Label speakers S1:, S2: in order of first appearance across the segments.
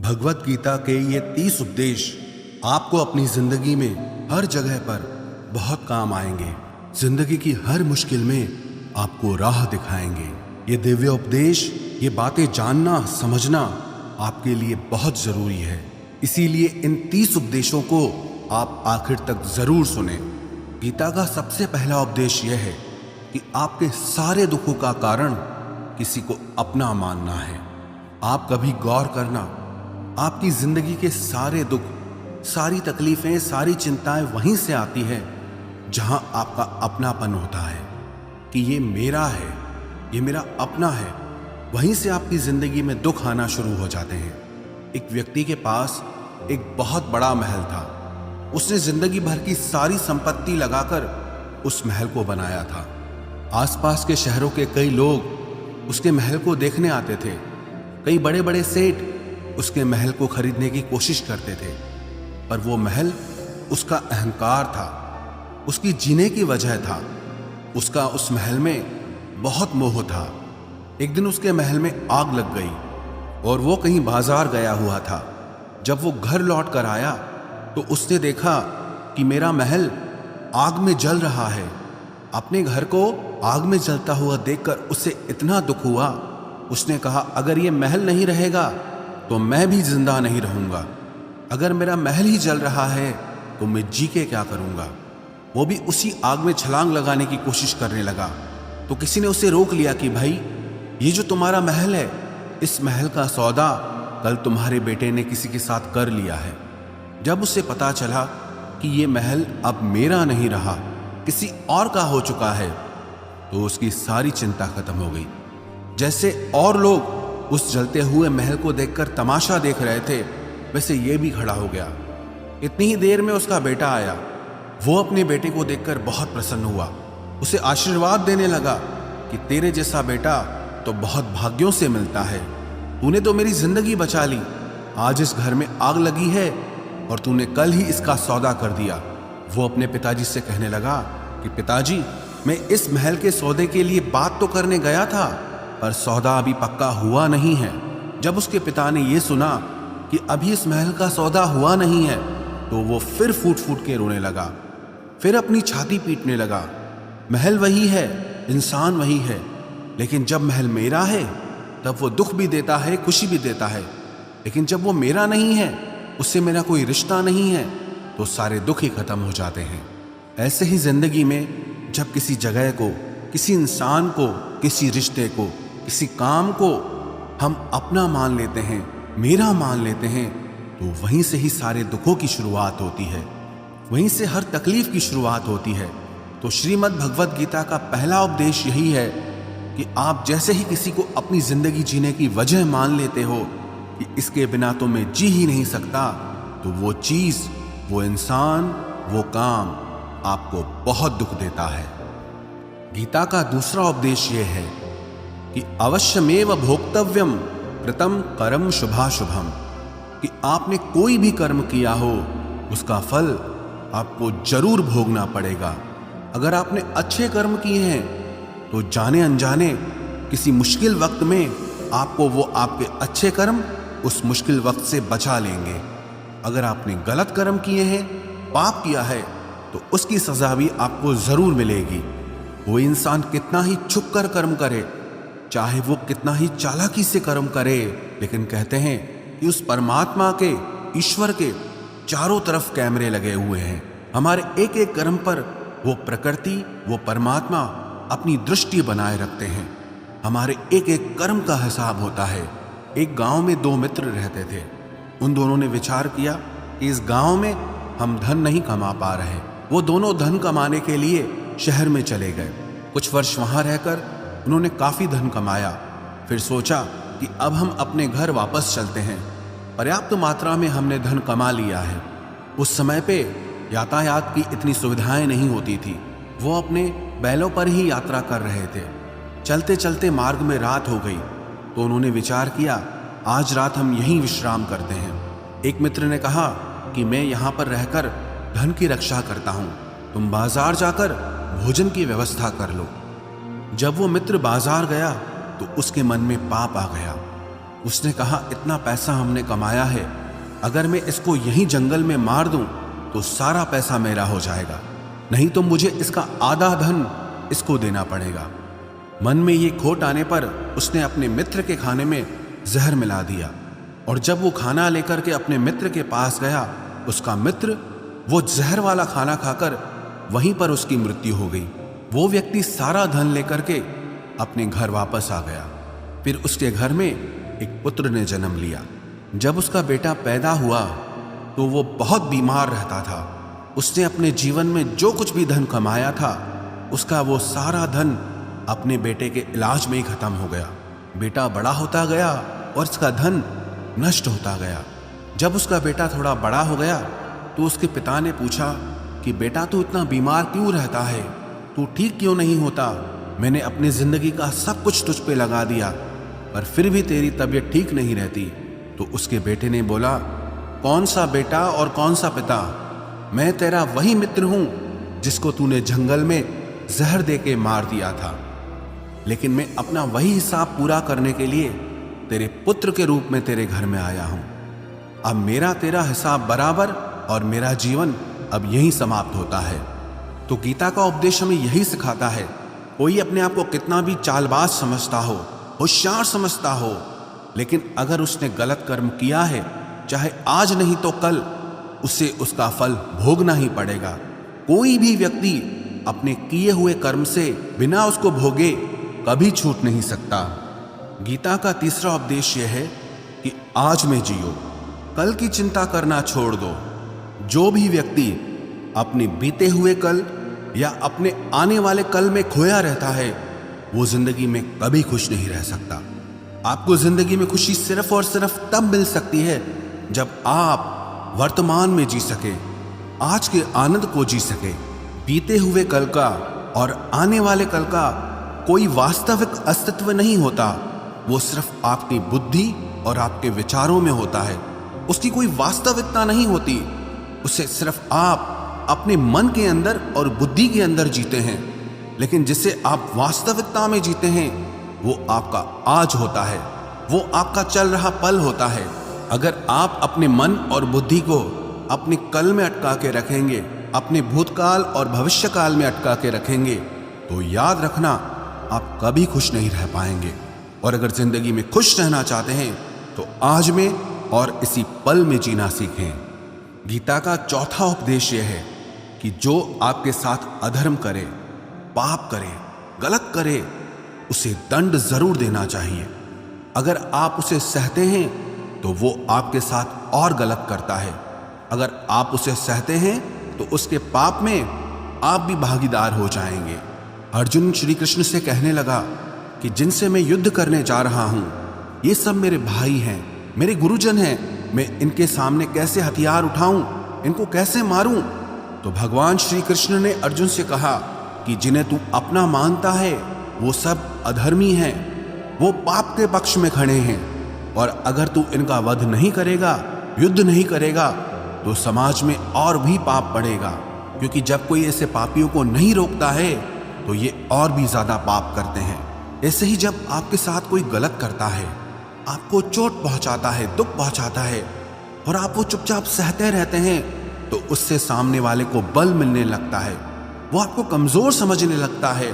S1: भगवत गीता के ये 30 उपदेश आपको अपनी जिंदगी में हर जगह पर बहुत काम आएंगे। जिंदगी की हर मुश्किल में आपको राह दिखाएंगे। ये दिव्य उपदेश, ये बातें जानना समझना आपके लिए बहुत जरूरी है। इसीलिए इन 30 उपदेशों को आप आखिर तक जरूर सुने। गीता का सबसे पहला उपदेश यह है कि आपके सारे दुखों का कारण किसी को अपना मानना है। आप कभी गौर करना, आपकी जिंदगी के सारे दुख, सारी तकलीफें, सारी चिंताएं वहीं से आती है जहां आपका अपनापन होता है कि ये मेरा है, ये मेरा अपना है। वहीं से आपकी जिंदगी में दुख आना शुरू हो जाते हैं। एक व्यक्ति के पास एक बहुत बड़ा महल था। उसने जिंदगी भर की सारी संपत्ति लगाकर उस महल को बनाया था। आसपास के शहरों के कई लोग उसके महल को देखने आते थे। कई बड़े बड़े सेठ उसके महल को खरीदने की कोशिश करते थे, पर वो महल उसका अहंकार था, उसकी जीने की वजह था। उसका उस महल में बहुत मोह था। एक दिन उसके महल में आग लग गई और वो कहीं बाजार गया हुआ था। जब वो घर लौट कर आया तो उसने देखा कि मेरा महल आग में जल रहा है। अपने घर को आग में जलता हुआ देखकर उसे इतना दुख हुआ। उसने कहा, अगर ये महल नहीं रहेगा तो मैं भी जिंदा नहीं रहूंगा। अगर मेरा महल ही जल रहा है तो मैं जी के क्या करूंगा। वो भी उसी आग में छलांग लगाने की कोशिश करने लगा। तो किसी ने उसे रोक लिया कि भाई, ये जो तुम्हारा महल है, इस महल का सौदा कल तुम्हारे बेटे ने किसी के साथ कर लिया है। जब उसे पता चला कि ये महल अब मेरा नहीं रहा, किसी और का हो चुका है, तो उसकी सारी चिंता खत्म हो गई। जैसे और लोग उस जलते हुए महल को देखकर तमाशा देख रहे थे, वैसे ये भी खड़ा हो गया। इतनी ही देर में उसका बेटा आया। वो अपने बेटे को देखकर बहुत प्रसन्न हुआ। उसे आशीर्वाद देने लगा कि तेरे जैसा बेटा तो बहुत भाग्यों से मिलता है। तूने तो मेरी जिंदगी बचा ली। आज इस घर में आग लगी है और तूने कल ही इसका सौदा कर दिया। वो अपने पिताजी से कहने लगा कि पिताजी, मैं इस महल के सौदे के लिए बात तो करने गया था, पर सौदा अभी पक्का हुआ नहीं है। जब उसके पिता ने यह सुना कि अभी इस महल का सौदा हुआ नहीं है, तो वो फिर फूट फूट के रोने लगा, फिर अपनी छाती पीटने लगा। महल वही है, इंसान वही है, लेकिन जब महल मेरा है तब वो दुख भी देता है, खुशी भी देता है। लेकिन जब वो मेरा नहीं है, उससे मेरा कोई रिश्ता नहीं है, तो सारे दुख ही खत्म हो जाते हैं। ऐसे ही जिंदगी में जब किसी जगह को, किसी इंसान को, किसी रिश्ते को, किसी काम को हम अपना मान लेते हैं, मेरा मान लेते हैं, तो वहीं से ही सारे दुखों की शुरुआत होती है, वहीं से हर तकलीफ की शुरुआत होती है। तो श्रीमद् भगवत गीता का पहला उपदेश यही है कि आप जैसे ही किसी को अपनी जिंदगी जीने की वजह मान लेते हो कि इसके बिना तो मैं जी ही नहीं सकता, तो वो चीज, वो इंसान, वो काम आपको बहुत दुख देता है। गीता का दूसरा उपदेश यह है कि अवश्यमेव भोक्तव्यम कृतम कर्म शुभाशुभम, कि आपने कोई भी कर्म किया हो उसका फल आपको जरूर भोगना पड़ेगा। अगर आपने अच्छे कर्म किए हैं तो जाने अनजाने किसी मुश्किल वक्त में आपको वो आपके अच्छे कर्म उस मुश्किल वक्त से बचा लेंगे। अगर आपने गलत कर्म किए हैं, पाप किया है, तो उसकी सजा भी आपको जरूर मिलेगी। वो इंसान कितना ही छुप कर कर्म करे, चाहे वो कितना ही चालाकी से कर्म करे, लेकिन कहते हैं कि उस परमात्मा के, ईश्वर के चारों तरफ कैमरे लगे हुए हैं। हमारे एक एक कर्म पर वो प्रकृति, वो परमात्मा अपनी दृष्टि बनाए रखते हैं। हमारे एक एक कर्म का हिसाब होता है। एक गांव में 2 मित्र रहते थे। उन दोनों ने विचार किया कि इस गांव में हम धन नहीं कमा पा रहे। वो दोनों धन कमाने के लिए शहर में चले गए। कुछ वर्ष वहां रहकर उन्होंने काफी धन कमाया। फिर सोचा कि अब हम अपने घर वापस चलते हैं। पर्याप्त मात्रा में हमने धन कमा लिया है। उस समय पे यातायात की इतनी सुविधाएं नहीं होती थी। वो अपने बैलों पर ही यात्रा कर रहे थे। चलते चलते मार्ग में रात हो गई, तो उन्होंने विचार किया, आज रात हम यहीं विश्राम करते हैं। एक मित्र ने कहा कि मैं यहाँ पर रहकर धन की रक्षा करता हूँ, तुम बाजार जाकर भोजन की व्यवस्था कर लो। जब वो मित्र बाजार गया तो उसके मन में पाप आ गया। उसने कहा, इतना पैसा हमने कमाया है, अगर मैं इसको यहीं जंगल में मार दूं तो सारा पैसा मेरा हो जाएगा, नहीं तो मुझे इसका आधा धन इसको देना पड़ेगा। मन में ये खोट आने पर उसने अपने मित्र के खाने में जहर मिला दिया, और जब वो खाना लेकर के अपने मित्र के पास गया, उसका मित्र वो जहर वाला खाना खाकर वहीं पर उसकी मृत्यु हो गई। वो व्यक्ति सारा धन लेकर के अपने घर वापस आ गया। फिर उसके घर में एक पुत्र ने जन्म लिया। जब उसका बेटा पैदा हुआ तो वो बहुत बीमार रहता था। उसने अपने जीवन में जो कुछ भी धन कमाया था, उसका वो सारा धन अपने बेटे के इलाज में ही खत्म हो गया। बेटा बड़ा होता गया और उसका धन नष्ट होता गया। जब उसका बेटा थोड़ा बड़ा हो गया तो उसके पिता ने पूछा कि बेटा, तू इतना बीमार क्यों रहता है, तू ठीक क्यों नहीं होता? मैंने अपनी जिंदगी का सब कुछ तुझ पे लगा दिया, पर फिर भी तेरी तबीयत ठीक नहीं रहती। तो उसके बेटे ने बोला, कौन सा बेटा और कौन सा पिता? मैं तेरा वही मित्र हूं जिसको तूने जंगल में जहर दे के मार दिया था, लेकिन मैं अपना वही हिसाब पूरा करने के लिए तेरे पुत्र के रूप में तेरे घर में आया हूं। अब मेरा तेरा हिसाब बराबर और मेरा जीवन अब यहीं समाप्त होता है। तो गीता का उपदेश हमें यही सिखाता है, कोई अपने आप को कितना भी चालबाज समझता हो, होशियार समझता हो, लेकिन अगर उसने गलत कर्म किया है, चाहे आज नहीं तो कल उसे उसका फल भोगना ही पड़ेगा। कोई भी व्यक्ति अपने किए हुए कर्म से बिना उसको भोगे कभी छूट नहीं सकता। गीता का तीसरा उपदेश यह है कि आज में जियो, कल की चिंता करना छोड़ दो। जो भी व्यक्ति अपने बीते हुए कल या अपने आने वाले कल में खोया रहता है, वो जिंदगी में कभी खुश नहीं रह सकता। आपको जिंदगी में खुशी सिर्फ और सिर्फ तब मिल सकती है जब आप वर्तमान में जी सके, आज के आनंद को जी सके। बीते हुए कल का और आने वाले कल का कोई वास्तविक अस्तित्व नहीं होता, वो सिर्फ आपकी बुद्धि और आपके विचारों में होता है। उसकी कोई वास्तविकता नहीं होती, उसे सिर्फ आप अपने मन के अंदर और बुद्धि के अंदर जीते हैं। लेकिन जिसे आप वास्तविकता में जीते हैं, वो आपका आज होता है, वो आपका चल रहा पल होता है। अगर आप अपने मन और बुद्धि को अपने कल में अटका के रखेंगे, अपने भूतकाल और भविष्यकाल में अटका के रखेंगे, तो याद रखना आप कभी खुश नहीं रह पाएंगे। और अगर जिंदगी में खुश रहना चाहते हैं तो आज में और इसी पल में जीना सीखें। गीता का चौथा उपदेश यह है कि जो आपके साथ अधर्म करे, पाप करे, गलत करे, उसे दंड जरूर देना चाहिए। अगर आप उसे सहते हैं तो वो आपके साथ और गलत करता है। अगर आप उसे सहते हैं तो उसके पाप में आप भी भागीदार हो जाएंगे। अर्जुन श्री कृष्ण से कहने लगा कि जिनसे मैं युद्ध करने जा रहा हूं, ये सब मेरे भाई हैं, मेरे गुरुजन हैं, मैं इनके सामने कैसे हथियार उठाऊं, इनको कैसे मारूं? तो भगवान श्री कृष्ण ने अर्जुन से कहा कि जिन्हें तू अपना मानता है वो सब अधर्मी हैं, वो पाप के पक्ष में खड़े हैं, और अगर तू इनका वध नहीं करेगा, युद्ध नहीं करेगा, तो समाज में और भी पाप बढ़ेगा। क्योंकि जब कोई ऐसे पापियों को नहीं रोकता है तो ये और भी ज्यादा पाप करते हैं। ऐसे ही जब आपके साथ कोई गलत करता है, आपको चोट पहुंचाता है, दुख पहुंचाता है, और आप वो चुपचाप सहते रहते हैं, तो उससे सामने वाले को बल मिलने लगता है, वो आपको कमजोर समझने लगता है,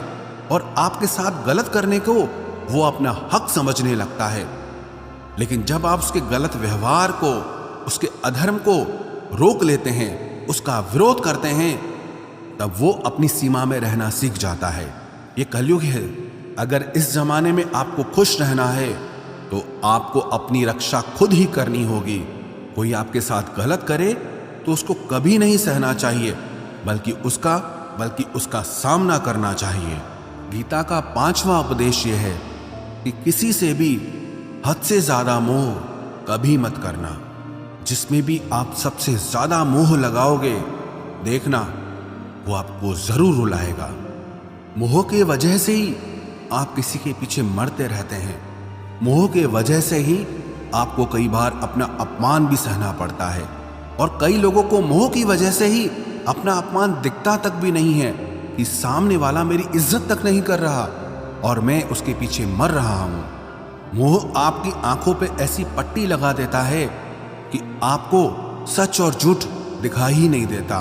S1: और आपके साथ गलत करने को वो अपना हक समझने लगता है। लेकिन जब आप उसके गलत व्यवहार को, उसके अधर्म को रोक लेते हैं, उसका विरोध करते हैं, तब वो अपनी सीमा में रहना सीख जाता है। ये कलयुग है। अगर इस जमाने में आपको खुश रहना है तो आपको अपनी रक्षा खुद ही करनी होगी। कोई आपके साथ गलत करे तो उसको कभी नहीं सहना चाहिए, बल्कि उसका सामना करना चाहिए। गीता का 5वां उपदेश यह है कि किसी से भी हद से ज्यादा मोह कभी मत करना। जिसमें भी आप सबसे ज्यादा मोह लगाओगे, देखना वो आपको जरूर रुलाएगा। मोह के वजह से ही आप किसी के पीछे मरते रहते हैं। मोह के वजह से ही आपको कई बार अपना अपमान भी सहना पड़ता है, और कई लोगों को मोह की वजह से ही अपना अपमान दिखता तक भी नहीं है कि सामने वाला मेरी इज्जत तक नहीं कर रहा और मैं उसके पीछे मर रहा हूं। मोह आपकी आंखों पे ऐसी पट्टी लगा देता है कि आपको सच और झूठ दिखाई ही नहीं देता,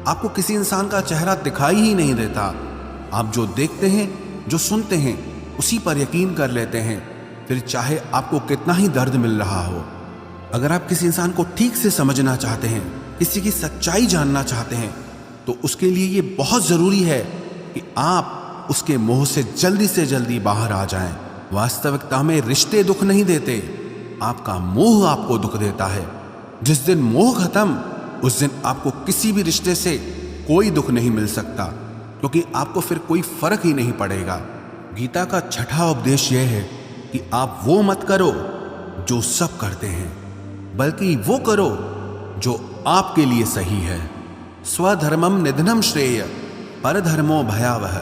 S1: आपको किसी इंसान का चेहरा दिखाई ही नहीं देता। आप जो देखते हैं, जो सुनते हैं, उसी पर यकीन कर लेते हैं, फिर चाहे आपको कितना ही दर्द मिल रहा हो। अगर आप किसी इंसान को ठीक से समझना चाहते हैं, किसी की सच्चाई जानना चाहते हैं, तो उसके लिए ये बहुत ज़रूरी है कि आप उसके मोह से जल्दी बाहर आ जाएं। वास्तविकता में रिश्ते दुख नहीं देते, आपका मोह आपको दुख देता है। जिस दिन मोह खत्म, उस दिन आपको किसी भी रिश्ते से कोई दुख नहीं मिल सकता, क्योंकि आपको फिर कोई फर्क ही नहीं पड़ेगा। गीता का छठा उपदेश यह है कि आप वो मत करो जो सब करते हैं, बल्कि वो करो जो आपके लिए सही है। स्वधर्मम निधनम श्रेय परधर्मो भयावह।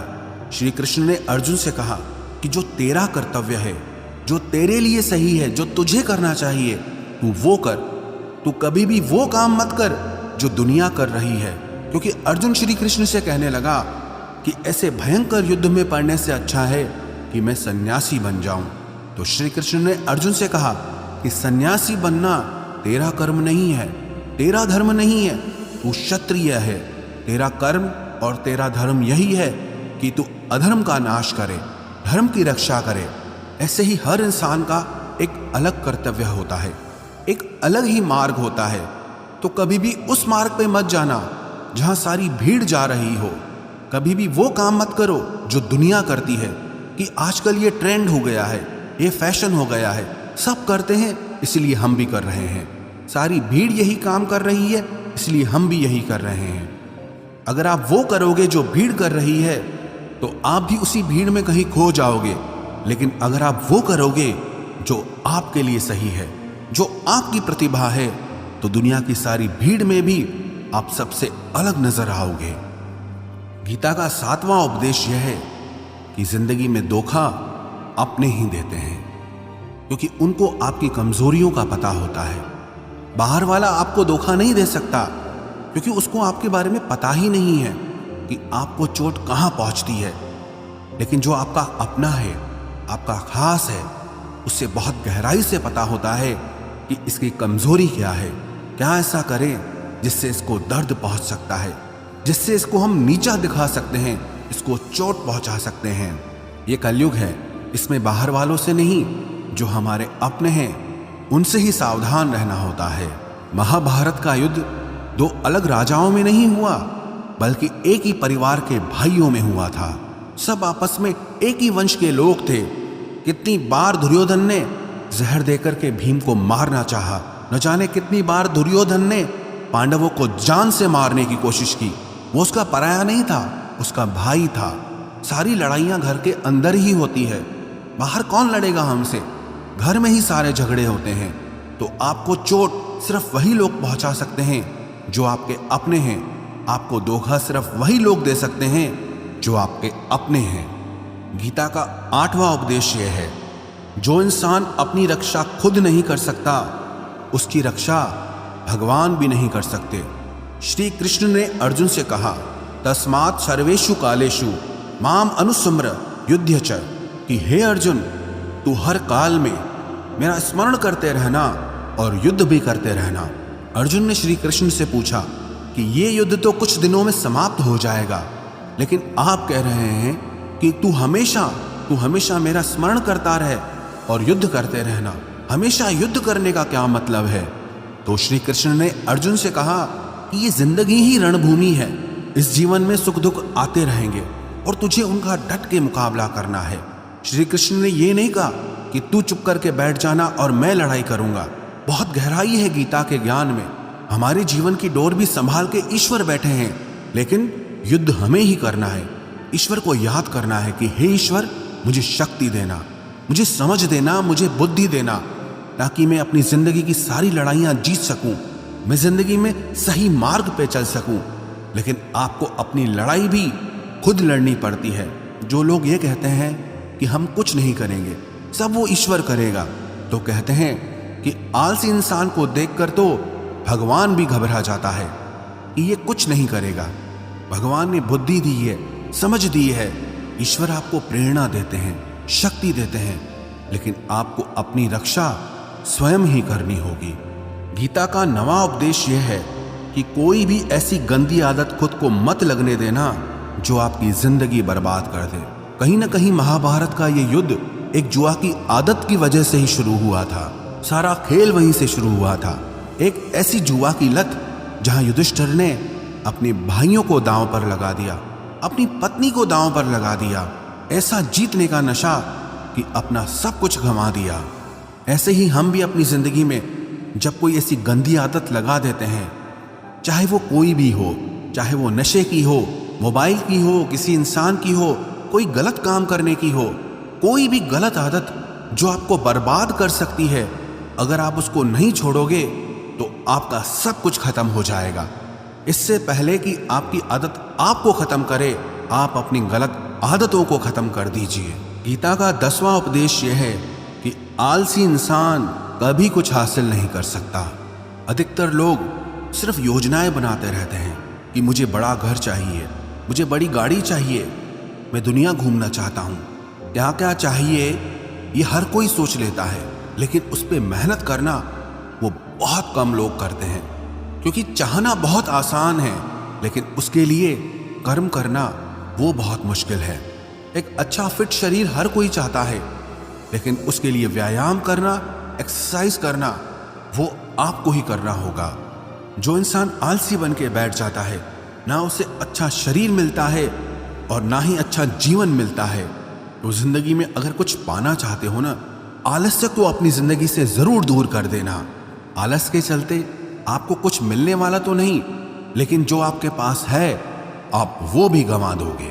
S1: श्री कृष्ण ने अर्जुन से कहा कि जो तेरा कर्तव्य है, जो तेरे लिए सही है, जो तुझे करना चाहिए, तू वो कर। तू कभी भी वो काम मत कर जो दुनिया कर रही है, क्योंकि अर्जुन श्री कृष्ण से कहने लगा कि ऐसे भयंकर युद्ध में पड़ने से अच्छा है कि मैं सन्यासी बन जाऊं। तो श्री कृष्ण ने अर्जुन से कहा कि सन्यासी बनना तेरा कर्म नहीं है, तेरा धर्म नहीं है, तू क्षत्रिय है। तेरा कर्म और तेरा धर्म यही है कि तू अधर्म का नाश करे, धर्म की रक्षा करे। ऐसे ही हर इंसान का एक अलग कर्तव्य होता है, एक अलग ही मार्ग होता है। तो कभी भी उस मार्ग पे मत जाना जहां सारी भीड़ जा रही हो। कभी भी वो काम मत करो जो दुनिया करती है कि आजकल ये ट्रेंड हो गया है, ये फैशन हो गया है, सब करते हैं इसलिए हम भी कर रहे हैं। सारी भीड़ यही काम कर रही है इसलिए हम भी यही कर रहे हैं। अगर आप वो करोगे जो भीड़ कर रही है तो आप भी उसी भीड़ में कहीं खो जाओगे। लेकिन अगर आप वो करोगे जो आपके लिए सही है, जो आपकी प्रतिभा है, तो दुनिया की सारी भीड़ में भी आप सबसे अलग नजर आओगे। गीता का 7वां उपदेश यह है कि जिंदगी में धोखा अपने ही देते हैं, क्योंकि उनको आपकी कमजोरियों का पता होता है। बाहर वाला आपको धोखा नहीं दे सकता, क्योंकि उसको आपके बारे में पता ही नहीं है कि आपको चोट कहां पहुंचती है। लेकिन जो आपका अपना है, आपका खास है, उससे बहुत गहराई से पता होता है कि इसकी कमजोरी क्या है, क्या ऐसा करें जिससे इसको दर्द पहुंच सकता है, जिससे इसको हम नीचा दिखा सकते हैं, इसको चोट पहुंचा सकते हैं। ये कलयुग है, इसमें बाहर वालों से नहीं, जो हमारे अपने हैं उनसे ही सावधान रहना होता है। महाभारत का युद्ध दो अलग राजाओं में नहीं हुआ, बल्कि एक ही परिवार के भाइयों में हुआ था। सब आपस में एक ही वंश के लोग थे। कितनी बार दुर्योधन ने जहर देकर के भीम को मारना चाहा, न जाने कितनी बार दुर्योधन ने पांडवों को जान से मारने की कोशिश की। वो उसका पराया नहीं था, उसका भाई था। सारी लड़ाइयां घर के अंदर ही होती है, बाहर कौन लड़ेगा हमसे? घर में ही सारे झगड़े होते हैं। तो आपको चोट सिर्फ वही लोग पहुंचा सकते हैं जो आपके अपने हैं। आपको धोखा सिर्फ वही लोग दे सकते हैं जो आपके अपने हैं। गीता का 8वां उपदेश यह है, जो इंसान अपनी रक्षा खुद नहीं कर सकता, उसकी रक्षा भगवान भी नहीं कर सकते। श्री कृष्ण ने अर्जुन से कहा, तस्मात् सर्वेषु कालेषु माम अनुस्मर युध्य च, कि हे अर्जुन, तू हर काल में मेरा स्मरण करते रहना और युद्ध भी करते रहना। अर्जुन ने श्री कृष्ण से पूछा कि ये युद्ध तो कुछ दिनों में समाप्त हो जाएगा, लेकिन आप कह रहे हैं कि तू हमेशा मेरा स्मरण करता रहे और युद्ध करते रहना। हमेशा युद्ध करने का क्या मतलब है? तो श्री कृष्ण ने अर्जुन से कहा कि ये जिंदगी ही रणभूमि है। इस जीवन में सुख दुख आते रहेंगे और तुझे उनका डट के मुकाबला करना है। श्री कृष्ण ने ये नहीं कहा कि तू चुप करके बैठ जाना और मैं लड़ाई करूंगा। बहुत गहराई है गीता के ज्ञान में। हमारे जीवन की डोर भी संभाल के ईश्वर बैठे हैं, लेकिन युद्ध हमें ही करना है। ईश्वर को याद करना है कि हे ईश्वर, मुझे शक्ति देना, मुझे समझ देना, मुझे बुद्धि देना, ताकि मैं अपनी जिंदगी की सारी लड़ाइयां जीत सकूं, मैं जिंदगी में सही मार्ग पे चल सकूं। लेकिन आपको अपनी लड़ाई भी खुद लड़नी पड़ती है। जो लोग ये कहते हैं कि हम कुछ नहीं करेंगे, सब वो ईश्वर करेगा, तो कहते हैं कि आलसी इंसान को देखकर तो भगवान भी घबरा जाता है कि ये कुछ नहीं करेगा। भगवान ने बुद्धि दी है, समझ दी है। ईश्वर आपको प्रेरणा देते हैं, शक्ति देते हैं, लेकिन आपको अपनी रक्षा स्वयं ही करनी होगी। गीता का नवा उपदेश यह है कि कोई भी ऐसी गंदी आदत खुद को मत लगने देना जो आपकी जिंदगी बर्बाद कर दे। कहीं ना कहीं महाभारत का यह युद्ध एक जुआ की आदत की वजह से ही शुरू हुआ था। सारा खेल वहीं से शुरू हुआ था। एक ऐसी जुआ की लत जहां युधिष्ठिर ने अपने भाइयों को दांव पर लगा दिया, अपनी पत्नी को दांव पर लगा दिया। ऐसा जीतने का नशा कि अपना सब कुछ गंवा दिया। ऐसे ही हम भी अपनी जिंदगी में जब कोई ऐसी गंदी आदत लगा देते हैं, चाहे वो कोई भी हो, चाहे वो नशे की हो, मोबाइल की हो, किसी इंसान की हो, कोई गलत काम करने की हो, कोई भी गलत आदत जो आपको बर्बाद कर सकती है, अगर आप उसको नहीं छोड़ोगे तो आपका सब कुछ खत्म हो जाएगा। इससे पहले कि आपकी आदत आपको खत्म करे, आप अपनी गलत आदतों को खत्म कर दीजिए। गीता का 10वां उपदेश यह है कि आलसी इंसान कभी कुछ हासिल नहीं कर सकता। अधिकतर लोग सिर्फ योजनाएं बनाते रहते हैं कि मुझे बड़ा घर चाहिए, मुझे बड़ी गाड़ी चाहिए, मैं दुनिया घूमना चाहता हूँ, क्या क्या चाहिए ये हर कोई सोच लेता है, लेकिन उस पर मेहनत करना वो बहुत कम लोग करते हैं। क्योंकि चाहना बहुत आसान है, लेकिन उसके लिए कर्म करना वो बहुत मुश्किल है। एक अच्छा फिट शरीर हर कोई चाहता है, लेकिन उसके लिए व्यायाम करना, एक्सरसाइज करना वो आपको ही करना होगा। जो इंसान आलसी बन के बैठ जाता है, ना उसे अच्छा शरीर मिलता है और ना ही अच्छा जीवन मिलता है। तो जिंदगी में अगर कुछ पाना चाहते हो ना, आलस्य को अपनी जिंदगी से जरूर दूर कर देना। आलस के चलते आपको कुछ मिलने वाला तो नहीं, लेकिन जो आपके पास है आप वो भी गंवा दोगे।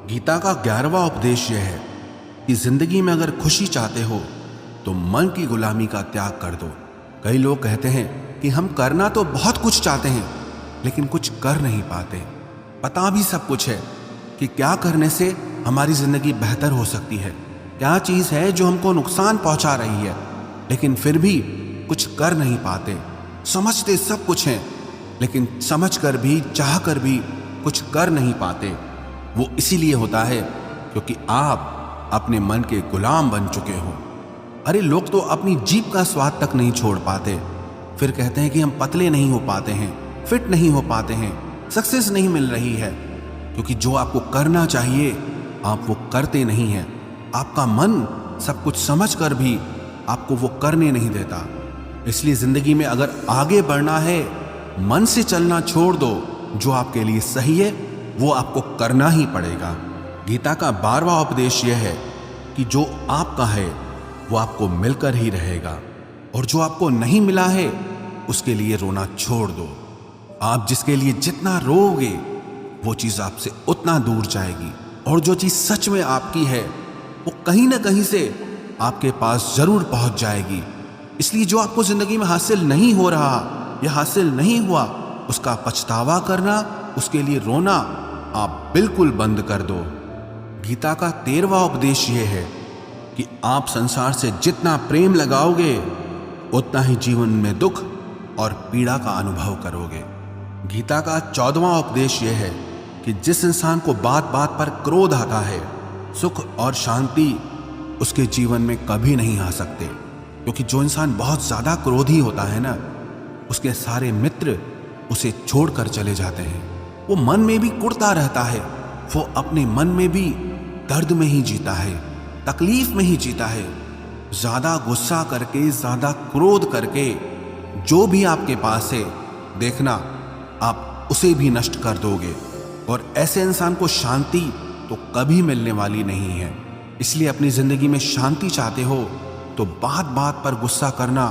S1: गीता का 11वां उपदेश यह है कि जिंदगी में अगर खुशी चाहते हो तो मन की गुलामी का त्याग कर दो। कई लोग कहते हैं कि हम करना तो बहुत कुछ चाहते हैं, लेकिन कुछ कर नहीं पाते। पता भी सब कुछ है कि क्या करने से हमारी जिंदगी बेहतर हो सकती है, क्या चीज है जो हमको नुकसान पहुंचा रही है, लेकिन फिर भी कुछ कर नहीं पाते। समझते सब कुछ हैं, लेकिन समझ कर भी, चाह कर भी कुछ कर नहीं पाते। वो इसीलिए होता है क्योंकि आप अपने मन के गुलाम बन चुके हो। अरे लोग तो अपनी जीभ का स्वाद तक नहीं छोड़ पाते, फिर कहते हैं कि हम पतले नहीं हो पाते हैं, फिट नहीं हो पाते हैं, सक्सेस नहीं मिल रही है, क्योंकि जो आपको करना चाहिए आप वो करते नहीं हैं। आपका मन सब कुछ समझ कर भी आपको वो करने नहीं देता। इसलिए जिंदगी में अगर आगे बढ़ना है, मन से चलना छोड़ दो। जो आपके लिए सही है वो आपको करना ही पड़ेगा। गीता का 12वां उपदेश यह है कि जो आपका है वो आपको मिलकर ही रहेगा, और जो आपको नहीं मिला है उसके लिए रोना छोड़ दो। आप जिसके लिए जितना रोओगे वो चीज आपसे उतना दूर जाएगी, और जो चीज सच में आपकी है वो कहीं ना कहीं से आपके पास जरूर पहुंच जाएगी। इसलिए जो आपको जिंदगी में हासिल नहीं हो रहा या हासिल नहीं हुआ, उसका पछतावा करना, उसके लिए रोना आप बिल्कुल बंद कर दो। गीता का 13वां उपदेश यह है कि आप संसार से जितना प्रेम लगाओगे उतना ही जीवन में दुख और पीड़ा का अनुभव करोगे। गीता का 14वां उपदेश यह है कि जिस इंसान को बात बात पर क्रोध आता है, सुख और शांति उसके जीवन में कभी नहीं आ सकते। क्योंकि जो इंसान बहुत ज्यादा क्रोधी होता है ना, उसके सारे मित्र उसे छोड़कर चले जाते हैं। वो मन में भी कुढ़ता रहता है, वो अपने मन में भी दर्द में ही जीता है, तकलीफ में ही जीता है। ज्यादा गुस्सा करके, ज्यादा क्रोध करके जो भी आपके पास है, देखना आप उसे भी नष्ट कर दोगे, और ऐसे इंसान को शांति तो कभी मिलने वाली नहीं है। इसलिए अपनी जिंदगी में शांति चाहते हो तो बात बात पर गुस्सा करना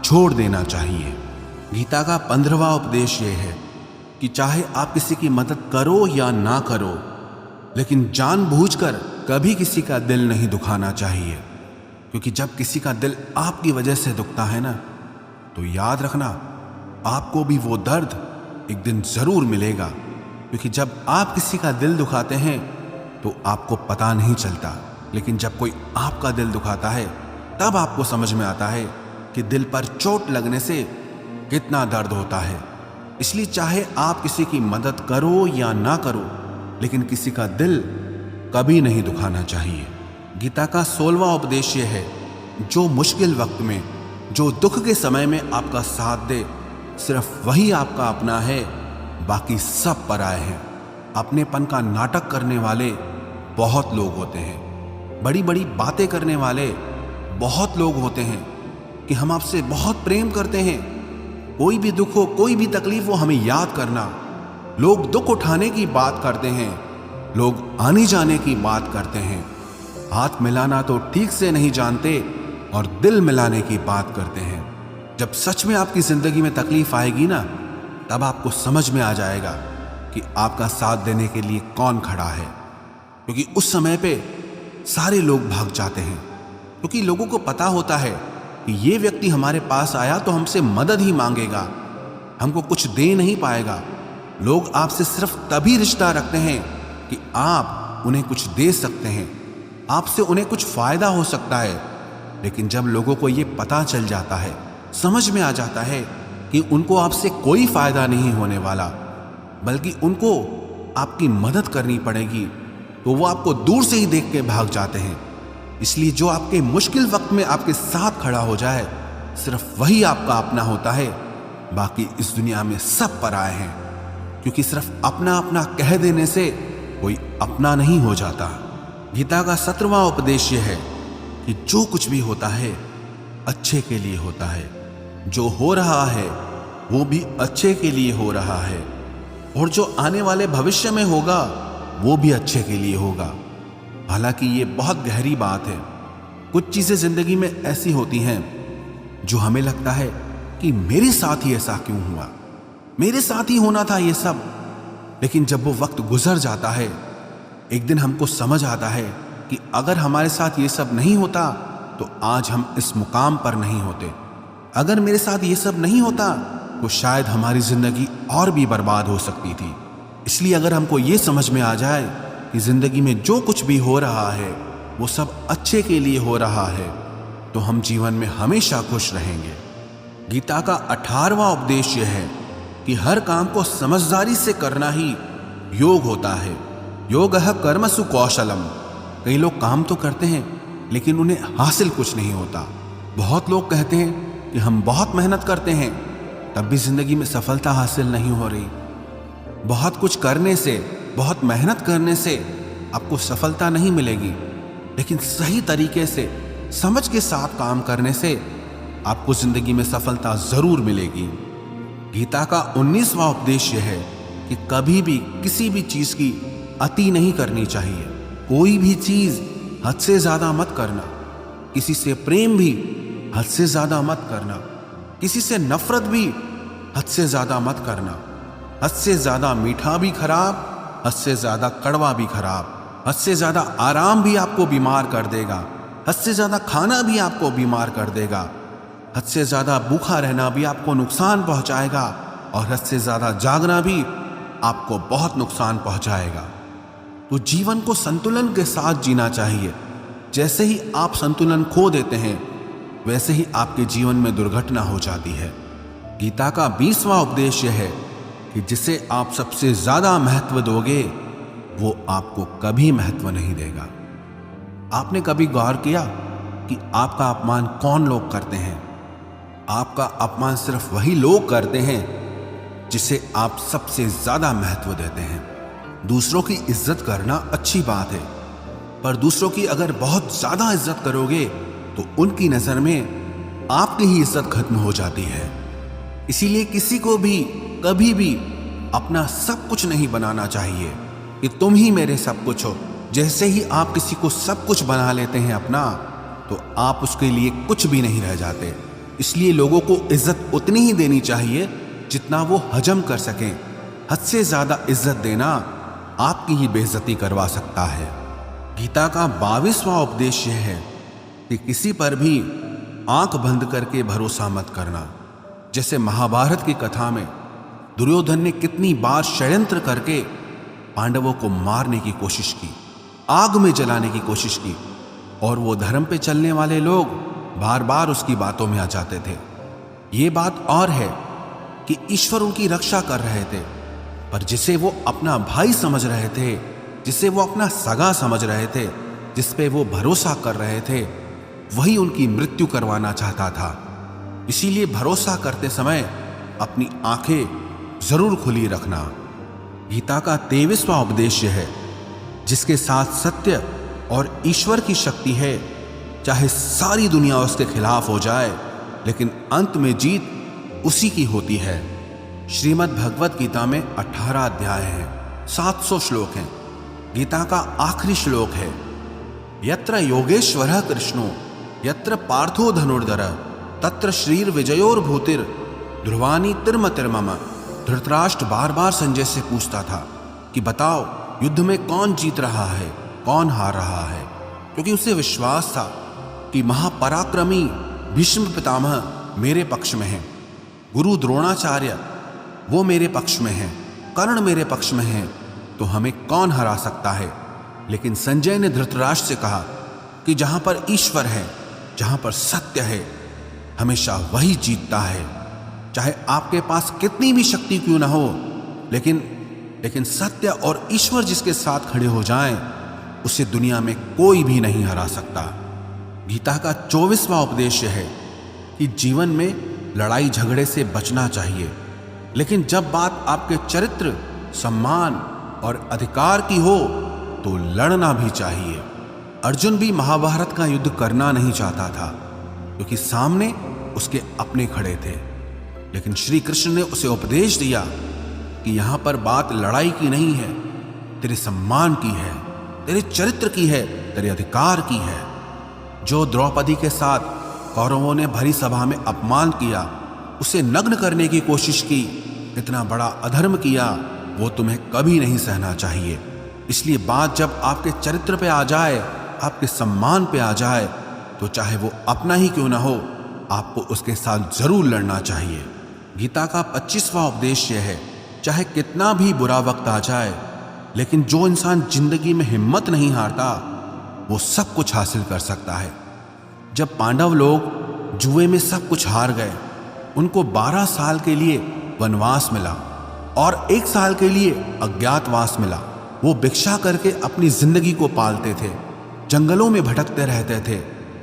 S1: छोड़ देना चाहिए। गीता का 15वां उपदेश यह है कि चाहे आप किसी की मदद करो या ना करो, लेकिन जानबूझकर कभी किसी का दिल नहीं दुखाना चाहिए। क्योंकि जब किसी का दिल आपकी वजह से दुखता है ना, तो याद रखना आपको भी वो दर्द एक दिन जरूर मिलेगा। क्योंकि जब आप किसी का दिल दुखाते हैं तो आपको पता नहीं चलता, लेकिन जब कोई आपका दिल दुखाता है तब आपको समझ में आता है कि दिल पर चोट लगने से कितना दर्द होता है। इसलिए चाहे आप किसी की मदद करो या ना करो, लेकिन किसी का दिल कभी नहीं दुखाना चाहिए। गीता का 16वां उपदेश यह है जो मुश्किल वक्त में, जो दुख के समय में आपका साथ दे, सिर्फ वही आपका अपना है, बाकी सब पराए हैं। अपनेपन का नाटक करने वाले बहुत लोग होते हैं, बड़ी बड़ी बातें करने वाले बहुत लोग होते हैं कि हम आपसे बहुत प्रेम करते हैं, कोई भी दुख हो, कोई भी तकलीफ हो, हमें याद करना। लोग दुख उठाने की बात करते हैं, लोग आने जाने की बात करते हैं, हाथ मिलाना तो ठीक से नहीं जानते और दिल मिलाने की बात करते हैं। जब सच में आपकी जिंदगी में तकलीफ आएगी ना, तब आपको समझ में आ जाएगा कि आपका साथ देने के लिए कौन खड़ा है। क्योंकि उस समय पे सारे लोग भाग जाते हैं, क्योंकि लोगों को पता होता है कि ये व्यक्ति हमारे पास आया तो हमसे मदद ही मांगेगा, हमको कुछ दे नहीं पाएगा। लोग आपसे सिर्फ तभी रिश्ता रखते हैं कि आप उन्हें कुछ दे सकते हैं, आपसे उन्हें कुछ फायदा हो सकता है। लेकिन जब लोगों को ये पता चल जाता है, समझ में आ जाता है कि उनको आपसे कोई फायदा नहीं होने वाला, बल्कि उनको आपकी मदद करनी पड़ेगी, तो वो आपको दूर से ही देख के भाग जाते हैं। इसलिए जो आपके मुश्किल वक्त में आपके साथ खड़ा हो जाए, सिर्फ वही आपका अपना होता है, बाकी इस दुनिया में सब पराए हैं। क्योंकि सिर्फ अपना अपना कह देने से कोई अपना नहीं हो जाता। गीता का 17वां उपदेश यह है कि जो कुछ भी होता है अच्छे के लिए होता है, जो हो रहा है वो भी अच्छे के लिए हो रहा है, और जो आने वाले भविष्य में होगा वो भी अच्छे के लिए होगा। हालांकि ये बहुत गहरी बात है। कुछ चीजें जिंदगी में ऐसी होती हैं जो हमें लगता है कि मेरे साथ ही ऐसा क्यों हुआ, मेरे साथ ही होना था ये सब। लेकिन जब वो वक्त गुजर जाता है, एक दिन हमको समझ आता है कि अगर हमारे साथ ये सब नहीं होता तो आज हम इस मुकाम पर नहीं होते। अगर मेरे साथ ये सब नहीं होता तो शायद हमारी जिंदगी और भी बर्बाद हो सकती थी। इसलिए अगर हमको ये समझ में आ जाए कि जिंदगी में जो कुछ भी हो रहा है वो सब अच्छे के लिए हो रहा है, तो हम जीवन में हमेशा खुश रहेंगे। गीता का 18वां उपदेश यह है कि हर काम को समझदारी से करना ही योग होता है। योगः कर्मसु कौशलम। कई लोग काम तो करते हैं लेकिन उन्हें हासिल कुछ नहीं होता। बहुत लोग कहते हैं कि हम बहुत मेहनत करते हैं, तब भी जिंदगी में सफलता हासिल नहीं हो रही। बहुत कुछ करने से, बहुत मेहनत करने से आपको सफलता नहीं मिलेगी, लेकिन सही तरीके से, समझ के साथ काम करने से आपको जिंदगी में सफलता जरूर मिलेगी। गीता का 19वां उपदेश यह है कि कभी भी किसी भी चीज की अति नहीं करनी चाहिए। कोई भी चीज हद से ज्यादा मत करना। किसी से प्रेम भी हद से ज्यादा मत करना। किसी से नफरत भी हद से ज्यादा मत करना। हद से ज्यादा मीठा भी खराब, हद से ज्यादा कड़वा भी खराब। हद से ज्यादा आराम भी आपको बीमार कर देगा। हद से ज्यादा खाना भी आपको बीमार कर देगा। हद से ज्यादा भूखा रहना भी आपको नुकसान पहुंचाएगा, और हद से ज्यादा जागना भी आपको बहुत नुकसान पहुंचाएगा। तो जीवन को संतुलन के साथ जीना चाहिए। जैसे ही आप संतुलन खो देते हैं, वैसे ही आपके जीवन में दुर्घटना हो जाती है। गीता का 20वां उपदेश यह है कि जिसे आप सबसे ज्यादा महत्व दोगे, वो आपको कभी महत्व नहीं देगा। आपने कभी गौर किया कि आपका अपमान कौन लोग करते हैं? आपका अपमान सिर्फ वही लोग करते हैं जिसे आप सबसे ज्यादा महत्व देते हैं। दूसरों की इज्जत करना अच्छी बात है, पर दूसरों की अगर बहुत ज्यादा इज्जत करोगे तो उनकी नजर में आपकी ही इज्जत खत्म हो जाती है। इसीलिए किसी को भी कभी भी अपना सब कुछ नहीं बनाना चाहिए कि तुम ही मेरे सब कुछ हो। जैसे ही आप किसी को सब कुछ बना लेते हैं अपना, तो आप उसके लिए कुछ भी नहीं रह जाते। इसलिए लोगों को इज्जत उतनी ही देनी चाहिए जितना वो हजम कर सकें। हद से ज्यादा इज्जत देना आपकी ही बेइज्जती करवा सकता है। गीता का 22वां उपदेश यह है कि किसी पर भी आंख बंद करके भरोसा मत करना। जैसे महाभारत की कथा में दुर्योधन ने कितनी बार षड्यंत्र करके पांडवों को मारने की कोशिश की, आग में जलाने की कोशिश की, और वो धर्म पे चलने वाले लोग बार बार उसकी बातों में आ जाते थे। ये बात और है कि ईश्वर उनकी रक्षा कर रहे थे, पर जिसे वो अपना भाई समझ रहे थे, जिसे वो अपना सगा समझ रहे थे, जिस पे वो भरोसा कर रहे थे, वही उनकी मृत्यु करवाना चाहता था। इसीलिए भरोसा करते समय अपनी आंखें जरूर खुली रखना। गीता का 23वां उपदेश है, जिसके साथ सत्य और ईश्वर की शक्ति है, चाहे सारी दुनिया उसके खिलाफ हो जाए, लेकिन अंत में जीत उसी की होती है। श्रीमद् भगवत गीता में 18 अध्याय हैं, 700 श्लोक हैं। गीता का आखिरी श्लोक है, यत्र योगेश्वरः कृष्णो यत्र पार्थो धनुर्धर तत्र श्रीर विजयोर्भूतिर ध्रुवानी तिर्म तिर्मम। धृतराष्ट्र बार बार संजय से पूछता था कि बताओ युद्ध में कौन जीत रहा है, कौन हार रहा है, क्योंकि उसे विश्वास था कि महापराक्रमी भीष्म पितामह मेरे पक्ष में हैं, गुरु द्रोणाचार्य वो मेरे पक्ष में हैं, कर्ण मेरे पक्ष में हैं, तो हमें कौन हरा सकता है। लेकिन संजय ने धृतराष्ट्र से कहा कि जहां पर ईश्वर है, जहां पर सत्य है, हमेशा वही जीतता है। चाहे आपके पास कितनी भी शक्ति क्यों ना हो, लेकिन सत्य और ईश्वर जिसके साथ खड़े हो जाएं, उसे दुनिया में कोई भी नहीं हरा सकता। गीता का 24वां उपदेश है कि जीवन में लड़ाई झगड़े से बचना चाहिए, लेकिन जब बात आपके चरित्र, सम्मान और अधिकार की हो तो लड़ना भी चाहिए। अर्जुन भी महाभारत का युद्ध करना नहीं चाहता था, क्योंकि सामने उसके अपने खड़े थे। लेकिन श्री कृष्ण ने उसे उपदेश दिया कि यहां पर बात लड़ाई की नहीं है, तेरे सम्मान की है, तेरे चरित्र की है, तेरे अधिकार की है। जो द्रौपदी के साथ कौरवों ने भरी सभा में अपमान किया, उसे नग्न करने की कोशिश की, इतना बड़ा अधर्म किया, वो तुम्हें कभी नहीं सहना चाहिए। इसलिए बात जब आपके चरित्र पे आ जाए, आपके सम्मान पे आ जाए, तो चाहे वो अपना ही क्यों ना हो, आपको उसके साथ जरूर लड़ना चाहिए। गीता का 25वां उपदेश यह है, चाहे कितना भी बुरा वक्त आ जाए, लेकिन जो इंसान जिंदगी में हिम्मत नहीं हारता, वो सब कुछ हासिल कर सकता है। जब पांडव लोग जुए में सब कुछ हार गए, उनको 12 साल के लिए वनवास मिला और 1 साल के लिए अज्ञातवास मिला। वो भिक्षा करके अपनी जिंदगी को पालते थे, जंगलों में भटकते रहते थे,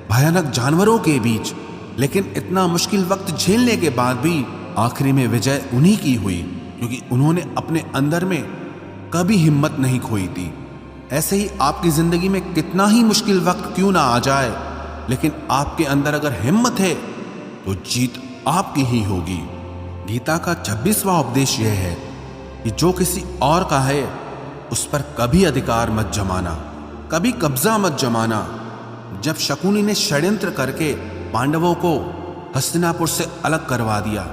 S1: भयानक जानवरों के बीच। लेकिन इतना मुश्किल वक्त झेलने के बाद भी आखिरी में विजय उन्हीं की हुई, क्योंकि उन्होंने अपने अंदर में कभी हिम्मत नहीं खोई थी। ऐसे ही आपकी जिंदगी में कितना ही मुश्किल वक्त क्यों ना आ जाए, लेकिन आपके अंदर अगर हिम्मत है तो जीत आपकी ही होगी। गीता का 26वां उपदेश यह है कि जो किसी और का है उस पर कभी अधिकार मत जमाना, कभी कब्जा मत जमाना। जब शकुनी ने षड्यंत्र करके पांडवों को हस्तिनापुर से अलग करवा दिया,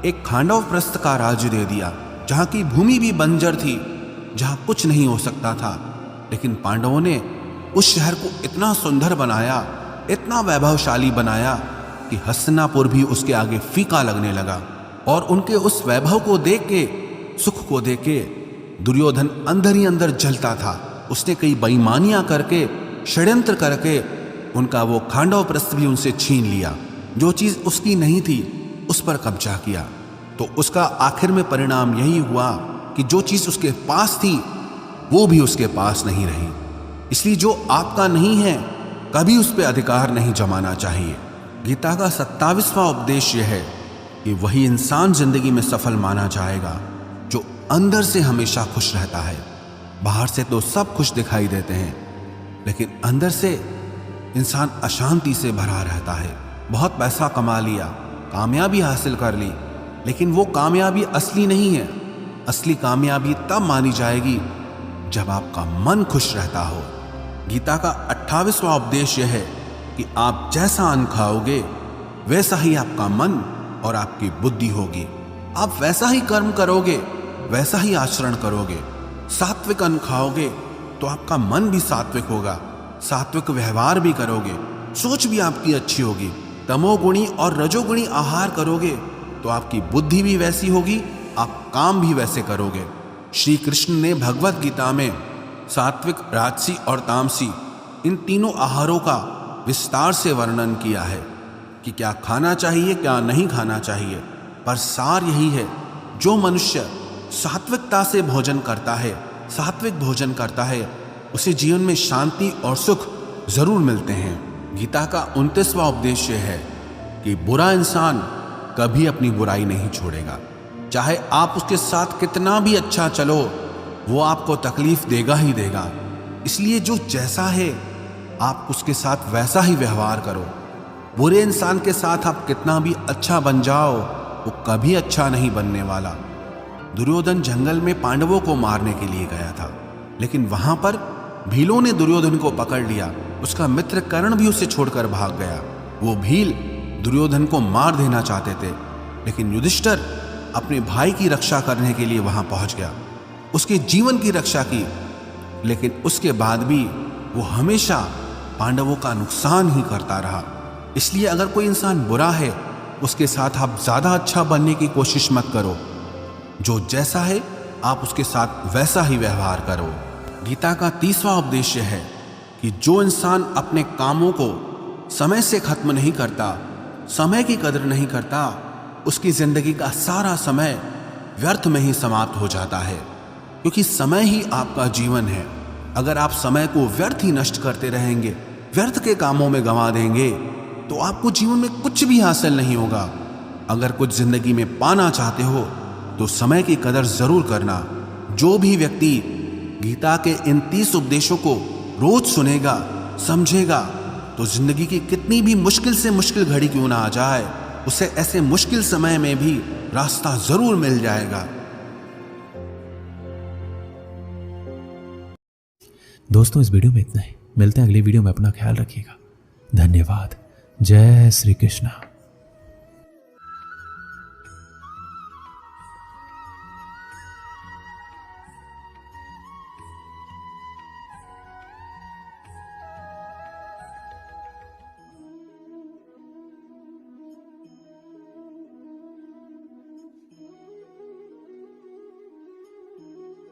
S1: एक खांडव प्रस्थ का राज्य दे दिया, जहां की भूमि भी बंजर थी, जहां कुछ नहीं हो सकता था, लेकिन पांडवों ने उस शहर को इतना सुंदर बनाया, इतना वैभवशाली बनाया कि हस्तिनापुर भी उसके आगे फीका लगने लगा। और उनके उस वैभव को देख के, सुख को देख के दुर्योधन अंदर ही अंदर जलता था। उसने कई बेईमानियां करके, षड्यंत्र करके उनका वो खांडव प्रस्थ भी उनसे छीन लिया। जो चीज उसकी नहीं थी उस पर कब्जा किया। तो उसका आखिर में परिणाम यही हुआ कि जो चीज उसके पास थी वो भी उसके पास नहीं रही। इसलिए जो आपका नहीं है कभी उस पर अधिकार नहीं जमाना चाहिए। गीता का 27वां उपदेश यह है कि वही इंसान जिंदगी में सफल माना जाएगा जो अंदर से हमेशा खुश रहता है। बाहर से तो सब खुश दिखाई देते हैं, लेकिन अंदर से इंसान अशांति से भरा रहता है। बहुत पैसा कमा लिया, कामयाबी हासिल कर ली, लेकिन वो कामयाबी असली नहीं है। असली कामयाबी तब मानी जाएगी जब आपका मन खुश रहता हो। गीता का 28वां उपदेश यह है कि आप जैसा अन्न खाओगे वैसा ही आपका मन और आपकी बुद्धि होगी। आप वैसा ही कर्म करोगे, वैसा ही आचरण करोगे। सात्विक अन्न खाओगे तो आपका मन भी सात्विक होगा, सात्विक व्यवहार भी करोगे, सोच भी आपकी अच्छी होगी। तमोगुणी और रजोगुणी आहार करोगे तो आपकी बुद्धि भी वैसी होगी, आप काम भी वैसे करोगे। श्री कृष्ण ने भगवत गीता में सात्विक, राजसी और तामसी इन तीनों आहारों का विस्तार से वर्णन किया है कि क्या खाना चाहिए, क्या नहीं खाना चाहिए। पर सार यही है, जो मनुष्य सात्विकता से भोजन करता है, सात्विक भोजन करता है, उसे जीवन में शांति और सुख जरूर मिलते हैं। गीता का 29वां उपदेश है कि बुरा इंसान कभी अपनी बुराई नहीं छोड़ेगा। चाहे आप उसके साथ कितना भी अच्छा चलो, वो आपको तकलीफ देगा ही देगा। इसलिए जो जैसा है आप उसके साथ वैसा ही व्यवहार करो। बुरे इंसान के साथ आप कितना भी अच्छा बन जाओ, वो कभी अच्छा नहीं बनने वाला। दुर्योधन जंगल में पांडवों को मारने के लिए गया था, लेकिन वहां पर भीलों ने दुर्योधन को पकड़ लिया। उसका मित्र कर्ण भी उसे छोड़कर भाग गया। वो भील दुर्योधन को मार देना चाहते थे, लेकिन युधिष्ठिर अपने भाई की रक्षा करने के लिए वहां पहुंच गया, उसके जीवन की रक्षा की। लेकिन उसके बाद भी वो हमेशा पांडवों का नुकसान ही करता रहा। इसलिए अगर कोई इंसान बुरा है, उसके साथ आप ज्यादा अच्छा बनने की कोशिश मत करो। जो जैसा है आप उसके साथ वैसा ही व्यवहार करो। गीता का 30वां उपदेश है कि जो इंसान अपने कामों को समय से खत्म नहीं करता, समय की कदर नहीं करता, उसकी जिंदगी का सारा समय व्यर्थ में ही समाप्त हो जाता है। क्योंकि समय ही आपका जीवन है। अगर आप समय को व्यर्थ ही नष्ट करते रहेंगे, व्यर्थ के कामों में गंवा देंगे, तो आपको जीवन में कुछ भी हासिल नहीं होगा। अगर कुछ जिंदगी में पाना चाहते हो तो समय की कदर जरूर करना। जो भी व्यक्ति गीता के इन 30 उपदेशों को रोज सुनेगा, समझेगा, तो जिंदगी की कितनी भी मुश्किल से मुश्किल घड़ी क्यों ना आ जाए, उसे ऐसे मुश्किल समय में भी रास्ता जरूर मिल जाएगा।
S2: दोस्तों, इस वीडियो में इतना ही। मिलते हैं अगली वीडियो में। अपना ख्याल रखिएगा। धन्यवाद। जय श्री कृष्णा।